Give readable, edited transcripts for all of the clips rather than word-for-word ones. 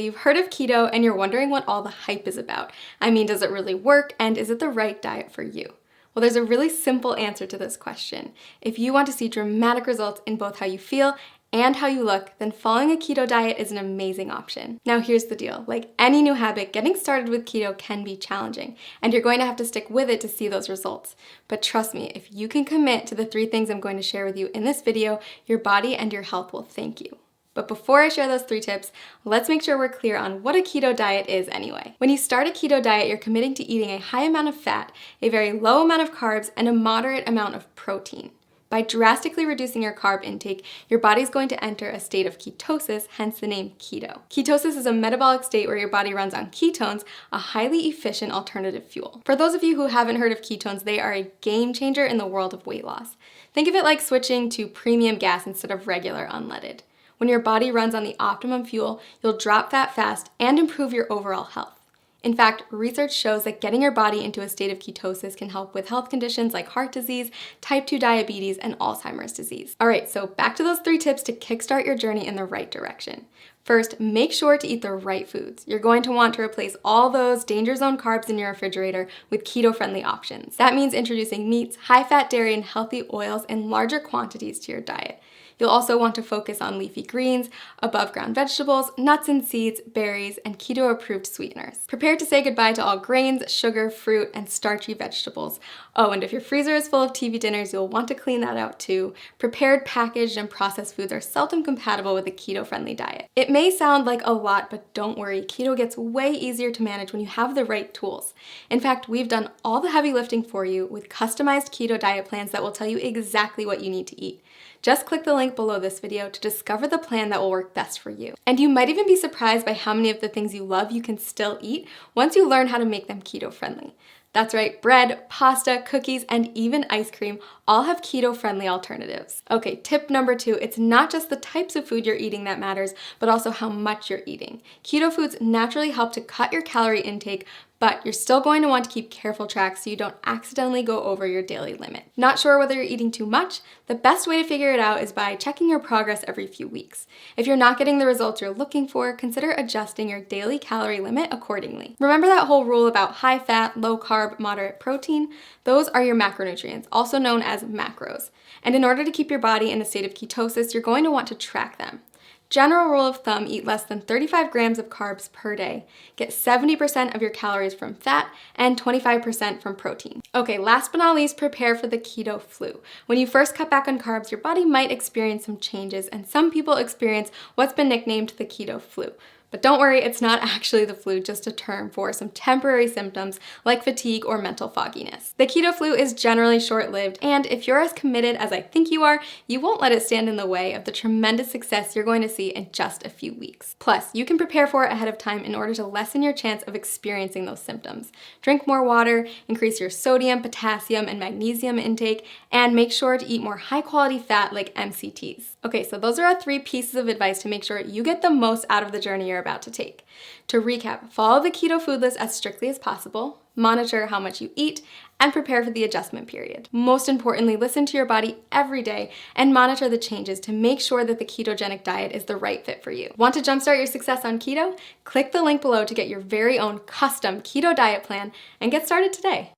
you've heard of keto and you're wondering what all the hype is about. I mean, does it really work, and is it the right diet for you? Well, there's a really simple answer to this question. If you want to see dramatic results in both how you feel and how you look, then following a keto diet is an amazing option. Now here's the deal. Like any new habit, getting started with keto can be challenging, and you're going to have to stick with it to see those results. But trust me, if you can commit to the 3 things I'm going to share with you in this video, your body and your health will thank you. But before I share those 3 tips, let's make sure we're clear on what a keto diet is anyway. When you start a keto diet, you're committing to eating a high amount of fat, a very low amount of carbs, and a moderate amount of protein. By drastically reducing your carb intake, your body's going to enter a state of ketosis, hence the name keto. Ketosis is a metabolic state where your body runs on ketones, a highly efficient alternative fuel. For those of you who haven't heard of ketones, they are a game changer in the world of weight loss. Think of it like switching to premium gas instead of regular unleaded. When your body runs on the optimum fuel, you'll drop fat fast and improve your overall health. In fact, research shows that getting your body into a state of ketosis can help with health conditions like heart disease, type 2 diabetes, and Alzheimer's disease. All right, so back to those 3 tips to kickstart your journey in the right direction. First, make sure to eat the right foods. You're going to want to replace all those danger zone carbs in your refrigerator with keto-friendly options. That means introducing meats, high-fat dairy, and healthy oils in larger quantities to your diet. You'll also want to focus on leafy greens, above-ground vegetables, nuts and seeds, berries, and keto-approved sweeteners. Prepare to say goodbye to all grains, sugar, fruit, and starchy vegetables. Oh, and if your freezer is full of TV dinners, you'll want to clean that out too. Prepared, packaged, and processed foods are seldom compatible with a keto-friendly diet. It may sound like a lot, but don't worry, keto gets way easier to manage when you have the right tools. In fact, we've done all the heavy lifting for you with customized keto diet plans that will tell you exactly what you need to eat. Just click the link below this video to discover the plan that will work best for you. And you might even be surprised by how many of the things you love you can still eat once you learn how to make them keto-friendly. That's right, bread, pasta, cookies, and even ice cream all have keto-friendly alternatives. Okay, tip number 2, it's not just the types of food you're eating that matters, but also how much you're eating. Keto foods naturally help to cut your calorie intake, but you're still going to want to keep careful track so you don't accidentally go over your daily limit. Not sure whether you're eating too much? The best way to figure it out is by checking your progress every few weeks. If you're not getting the results you're looking for, consider adjusting your daily calorie limit accordingly. Remember that whole rule about high fat, low carb, moderate protein? Those are your macronutrients, also known as macros. And in order to keep your body in a state of ketosis, you're going to want to track them. General rule of thumb, eat less than 35 grams of carbs per day. Get 70% of your calories from fat and 25% from protein. Okay, last but not least, prepare for the keto flu. When you first cut back on carbs, your body might experience some changes, and some people experience what's been nicknamed the keto flu. But don't worry, it's not actually the flu, just a term for some temporary symptoms like fatigue or mental fogginess. The keto flu is generally short-lived, and if you're as committed as I think you are, you won't let it stand in the way of the tremendous success you're going to see in just a few weeks. Plus, you can prepare for it ahead of time in order to lessen your chance of experiencing those symptoms. Drink more water, increase your sodium, potassium, and magnesium intake, and make sure to eat more high-quality fat like MCTs. Okay, so those are our 3 pieces of advice to make sure you get the most out of the journey you're about to take. To recap, follow the keto food list as strictly as possible, monitor how much you eat, and prepare for the adjustment period. Most importantly, listen to your body every day and monitor the changes to make sure that the ketogenic diet is the right fit for you. Want to jumpstart your success on keto? Click the link below to get your very own custom keto diet plan and get started today.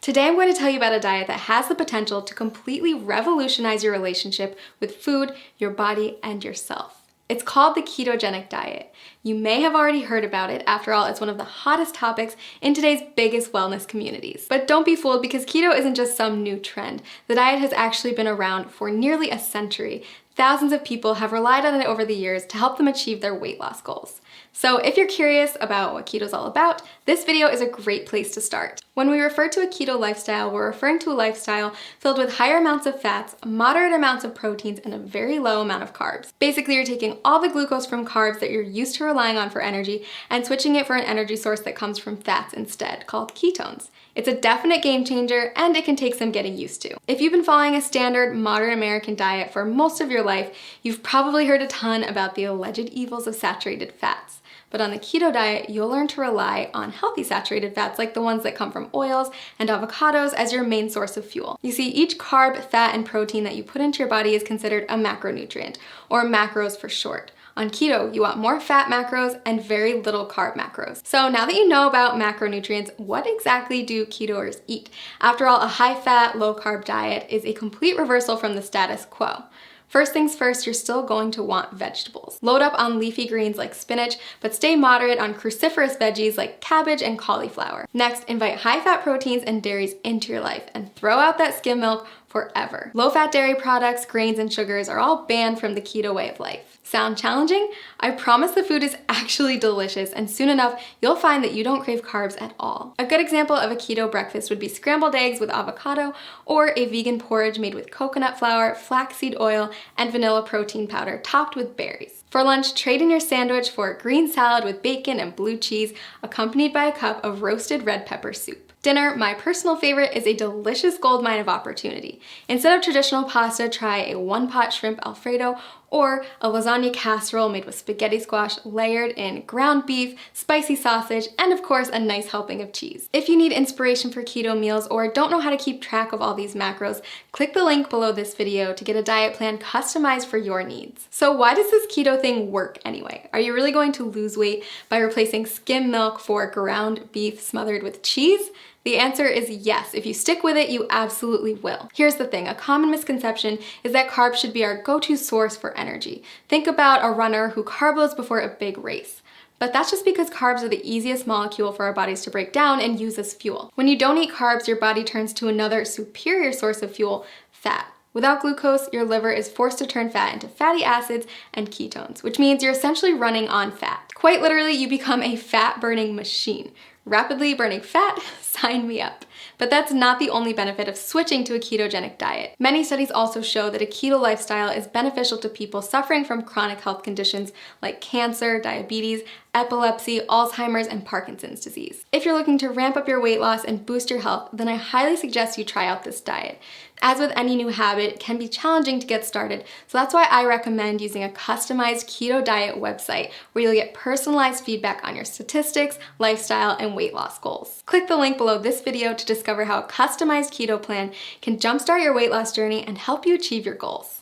Today I'm going to tell you about a diet that has the potential to completely revolutionize your relationship with food, your body, and yourself. It's called the ketogenic diet. You may have already heard about it. After all, it's one of the hottest topics in today's biggest wellness communities. But don't be fooled, because keto isn't just some new trend. The diet has actually been around for nearly a century. Thousands of people have relied on it over the years to help them achieve their weight loss goals. So if you're curious about what keto is all about, this video is a great place to start. When we refer to a keto lifestyle, we're referring to a lifestyle filled with higher amounts of fats, moderate amounts of proteins, and a very low amount of carbs. Basically, you're taking all the glucose from carbs that you're used to relying on for energy and switching it for an energy source that comes from fats instead, called ketones. It's a definite game changer, and it can take some getting used to. If you've been following a standard modern American diet for most of your life, you've probably heard a ton about the alleged evils of saturated fats. But on the keto diet, you'll learn to rely on healthy saturated fats like the ones that come from oils and avocados as your main source of fuel. You see, each carb, fat, and protein that you put into your body is considered a macronutrient, or macros for short. On keto, you want more fat macros and very little carb macros. So now that you know about macronutrients, what exactly do ketoers eat? After all, a high-fat, low-carb diet is a complete reversal from the status quo. First things first, you're still going to want vegetables. Load up on leafy greens like spinach, but stay moderate on cruciferous veggies like cabbage and cauliflower. Next, invite high-fat proteins and dairies into your life and throw out that skim milk forever. Low-fat dairy products, grains, and sugars are all banned from the keto way of life. Sound challenging? I promise the food is actually delicious, and soon enough, you'll find that you don't crave carbs at all. A good example of a keto breakfast would be scrambled eggs with avocado, or a vegan porridge made with coconut flour, flaxseed oil, and vanilla protein powder topped with berries. For lunch, trade in your sandwich for a green salad with bacon and blue cheese, accompanied by a cup of roasted red pepper soup. Dinner, my personal favorite, is a delicious goldmine of opportunity. Instead of traditional pasta, try a one-pot shrimp Alfredo or a lasagna casserole made with spaghetti squash layered in ground beef, spicy sausage, and of course a nice helping of cheese. If you need inspiration for keto meals or don't know how to keep track of all these macros, click the link below this video to get a diet plan customized for your needs. So why does this keto thing work anyway? Are you really going to lose weight by replacing skim milk for ground beef smothered with cheese? The answer is yes. If you stick with it, you absolutely will. Here's the thing, a common misconception is that carbs should be our go-to source for energy. Think about a runner who carb loads before a big race. But that's just because carbs are the easiest molecule for our bodies to break down and use as fuel. When you don't eat carbs, your body turns to another superior source of fuel, fat. Without glucose, your liver is forced to turn fat into fatty acids and ketones, which means you're essentially running on fat. Quite literally, you become a fat-burning machine. Rapidly burning fat? Sign me up. But that's not the only benefit of switching to a ketogenic diet. Many studies also show that a keto lifestyle is beneficial to people suffering from chronic health conditions like cancer, diabetes, epilepsy, Alzheimer's, and Parkinson's disease. If you're looking to ramp up your weight loss and boost your health, then I highly suggest you try out this diet. As with any new habit, it can be challenging to get started, so that's why I recommend using a customized keto diet website where you'll get personalized feedback on your statistics, lifestyle, and weight loss goals. Click the link below this video to discover how a customized keto plan can jumpstart your weight loss journey and help you achieve your goals.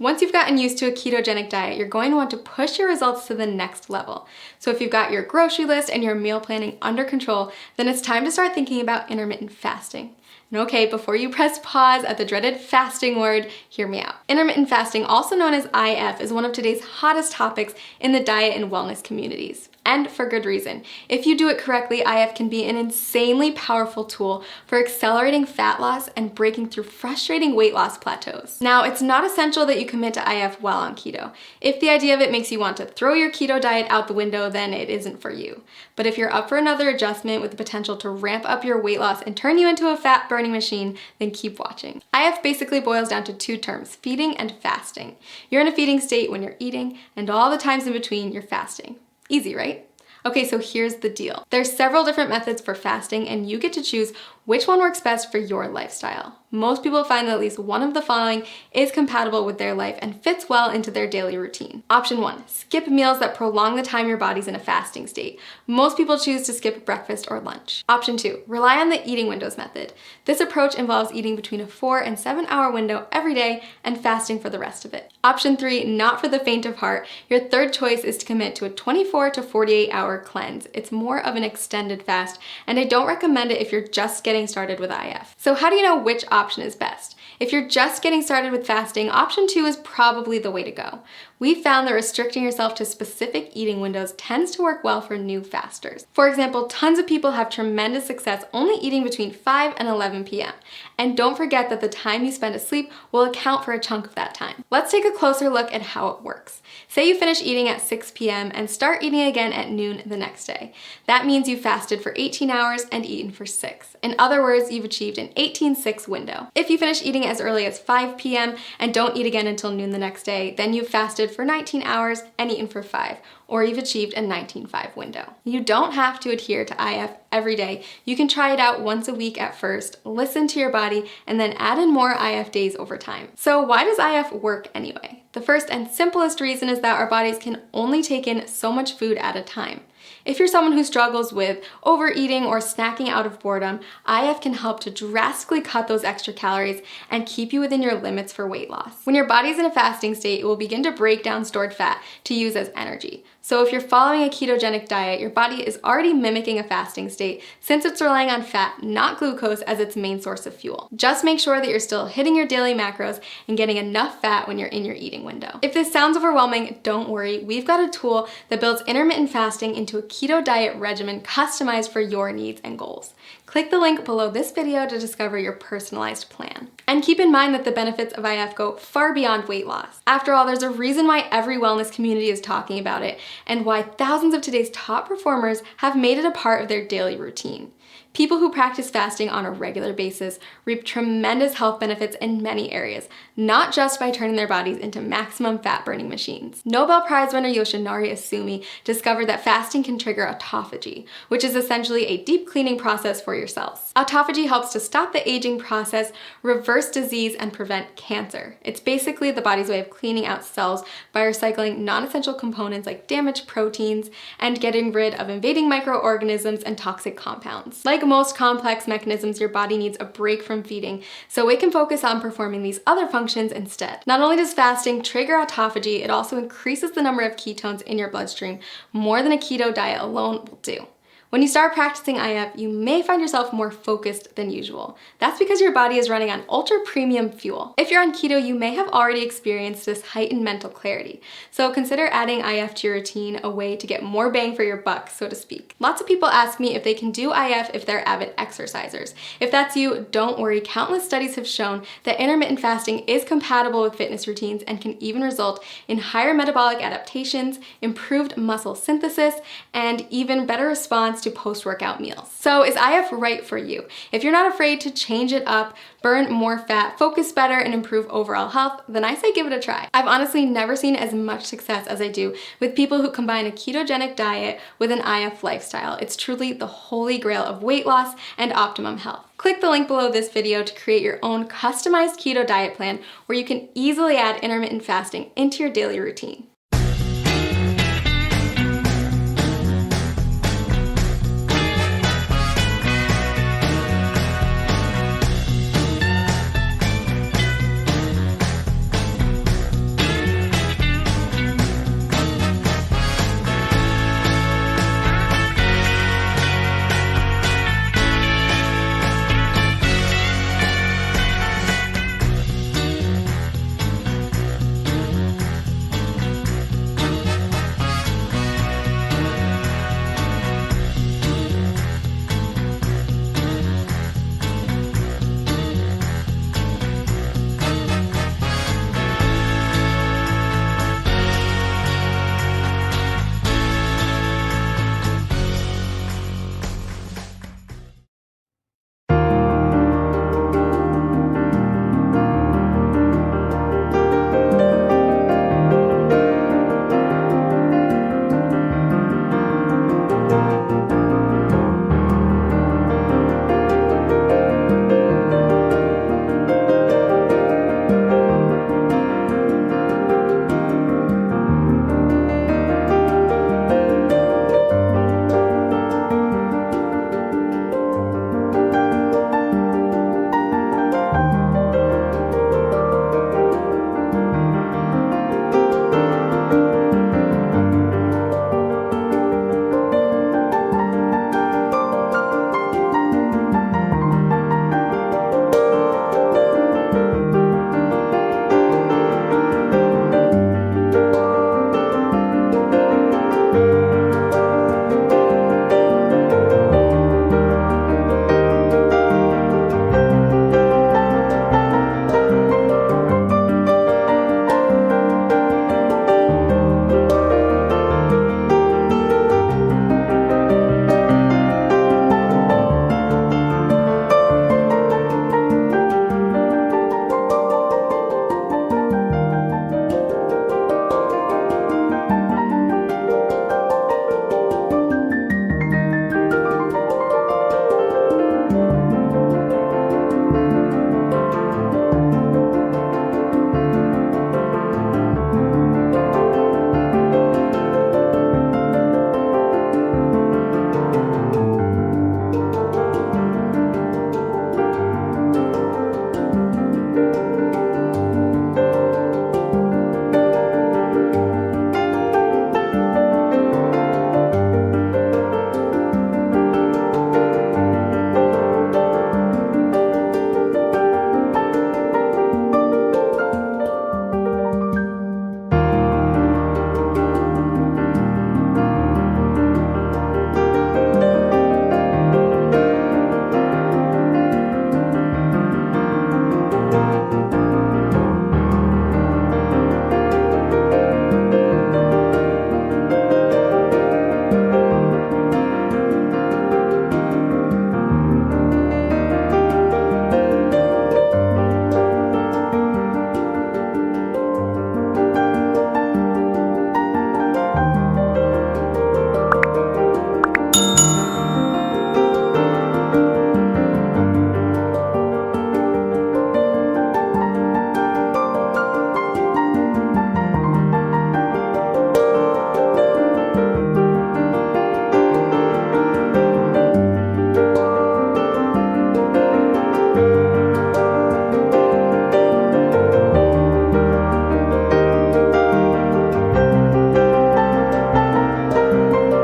Once you've gotten used to a ketogenic diet, you're going to want to push your results to the next level. So if you've got your grocery list and your meal planning under control, then it's time to start thinking about intermittent fasting. And okay, before you press pause at the dreaded fasting word, hear me out. Intermittent fasting, also known as IF, is one of today's hottest topics in the diet and wellness communities. And for good reason. If you do it correctly, IF can be an insanely powerful tool for accelerating fat loss and breaking through frustrating weight loss plateaus. Now, it's not essential that you commit to IF while on keto. If the idea of it makes you want to throw your keto diet out the window, then it isn't for you. But if you're up for another adjustment with the potential to ramp up your weight loss and turn you into a fat burning machine, then keep watching. IF basically boils down to two terms, feeding and fasting. You're in a feeding state when you're eating, and all the times in between, you're fasting. Easy, right? Okay, so here's the deal. There's several different methods for fasting, and you get to choose which one works best for your lifestyle. Most people find that at least one of the following is compatible with their life and fits well into their daily routine. Option 1, skip meals that prolong the time your body's in a fasting state. Most people choose to skip breakfast or lunch. Option 2, rely on the eating windows method. This approach involves eating between a 4 and 7 hour window every day and fasting for the rest of it. Option 3, not for the faint of heart. Your third choice is to commit to a 24 to 48 hour cleanse. It's more of an extended fast, and I don't recommend it if you're just getting started with IF. So how do you know which option is best? If you're just getting started with fasting, option 2 is probably the way to go. We found that restricting yourself to specific eating windows tends to work well for new fasters. For example, tons of people have tremendous success only eating between 5 and 11 p.m. And don't forget that the time you spend asleep will account for a chunk of that time. Let's take a closer look at how it works. Say you finish eating at 6 p.m. and start eating again at noon the next day. That means you fasted for 18 hours and eaten for 6. In other words, you've achieved an 18-6 window. If you finish eating as early as 5 p.m. and don't eat again until noon the next day, then you've fasted for 19 hours and eaten for 5, or you've achieved a 19-5 window. You don't have to adhere to IF every day. You can try it out once a week at first, listen to your body, and then add in more IF days over time. So why does IF work anyway? The first and simplest reason is that our bodies can only take in so much food at a time. If you're someone who struggles with overeating or snacking out of boredom, IF can help to drastically cut those extra calories and keep you within your limits for weight loss. When your body's in a fasting state, it will begin to break down stored fat to use as energy. So if you're following a ketogenic diet, your body is already mimicking a fasting state since it's relying on fat, not glucose, as its main source of fuel. Just make sure that you're still hitting your daily macros and getting enough fat when you're in your eating window. If this sounds overwhelming, don't worry. We've got a tool that builds intermittent fasting into a keto diet regimen customized for your needs and goals. Click the link below this video to discover your personalized plan. And keep in mind that the benefits of IF go far beyond weight loss. After all, there's a reason why every wellness community is talking about it and why thousands of today's top performers have made it a part of their daily routine. People who practice fasting on a regular basis reap tremendous health benefits in many areas, not just by turning their bodies into maximum fat-burning machines. Nobel Prize winner Yoshinari Asumi discovered that fasting can trigger autophagy, which is essentially a deep cleaning process for your cells. Autophagy helps to stop the aging process, reverse disease, and prevent cancer. It's basically the body's way of cleaning out cells by recycling non-essential components like damaged proteins and getting rid of invading microorganisms and toxic compounds. Like most complex mechanisms, your body needs a break from feeding, so it can focus on performing these other functions instead. Not only does fasting trigger autophagy, it also increases the number of ketones in your bloodstream more than a keto diet alone will do. When you start practicing IF, you may find yourself more focused than usual. That's because your body is running on ultra premium fuel. If you're on keto, you may have already experienced this heightened mental clarity. So consider adding IF to your routine, a way to get more bang for your buck, so to speak. Lots of people ask me if they can do IF if they're avid exercisers. If that's you, don't worry. Countless studies have shown that intermittent fasting is compatible with fitness routines and can even result in higher metabolic adaptations, improved muscle synthesis, and even better response to post-workout meals. So is IF right for you? If you're not afraid to change it up, burn more fat, focus better, and improve overall health, then I say give it a try. I've honestly never seen as much success as I do with people who combine a ketogenic diet with an IF lifestyle. It's truly the holy grail of weight loss and optimum health. Click the link below this video to create your own customized keto diet plan where you can easily add intermittent fasting into your daily routine.